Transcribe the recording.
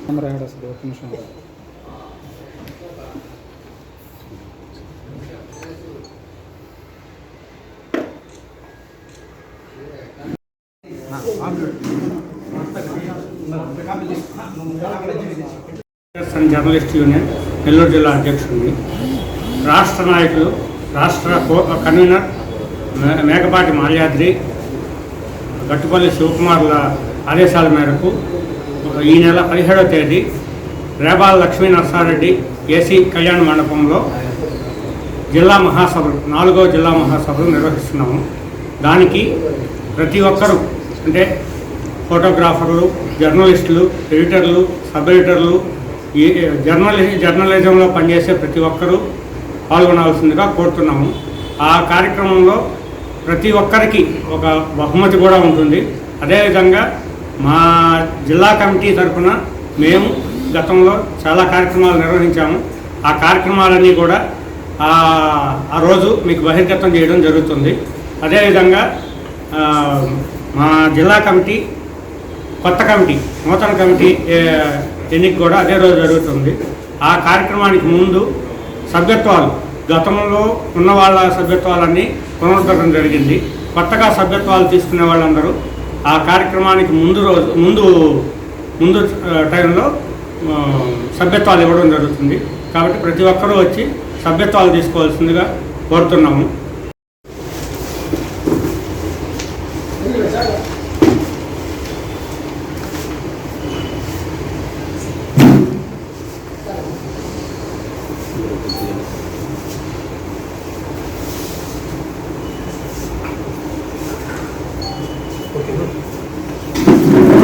Camera అసలు ఒక నిమిషం జర్నలిస్ట్ యూనియన్ నెల్లూరు జిల్లా అధ్యక్షుడిని. రాష్ట్ర నాయకులు, రాష్ట్ర కన్వీనర్ మేకపాటి మాల్యాద్రి, గట్టుపల్లి శివకుమార్ల ఆదేశాల మేరకు ఈ నెల 17వ తేదీ రేబాల లక్ష్మీ నరసారెడ్డి ఏసీ కళ్యాణ మండపంలో జిల్లా మహాసభలు 4వ జిల్లా మహాసభలు నిర్వహిస్తున్నాము. దానికి ప్రతి ఒక్కరూ అంటే ఫోటోగ్రాఫర్లు, జర్నలిస్టులు, ఎడిటర్లు, సబ్ ఎడిటర్లు, ఈ జర్నలిజంలో పనిచేసే ప్రతి ఒక్కరూ పాల్గొనాల్సిందిగా కోరుతున్నాము. ఆ కార్యక్రమంలో ప్రతి ఒక్కరికి ఒక బహుమతి కూడా ఉంటుంది. అదేవిధంగా మా జిల్లా కమిటీ తరఫున మేము గతంలో చాలా కార్యక్రమాలు నిర్వహించాము. ఆ కార్యక్రమాలన్నీ కూడా ఆ రోజు మీకు బహిర్గతం చేయడం జరుగుతుంది. అదేవిధంగా మా జిల్లా కమిటీ కొత్త కమిటీ, నూతన కమిటీ ఎన్నిక కూడా అదే రోజు జరుగుతుంది. ఆ కార్యక్రమానికి ముందు సభ్యత్వాలు, గతంలో ఉన్న వాళ్ళ సభ్యత్వాలన్నీ పునరుద్ధరణ జరిగింది. కొత్తగా సభ్యత్వాలు తీసుకునే వాళ్ళందరూ ఆ కార్యక్రమానికి ముందు టైంలో సభ్యత్వాలు ఇవ్వడం జరుగుతుంది. కాబట్టి ప్రతి ఒక్కరూ వచ్చి సభ్యత్వాలు తీసుకోవాల్సిందిగా కోరుతున్నాము.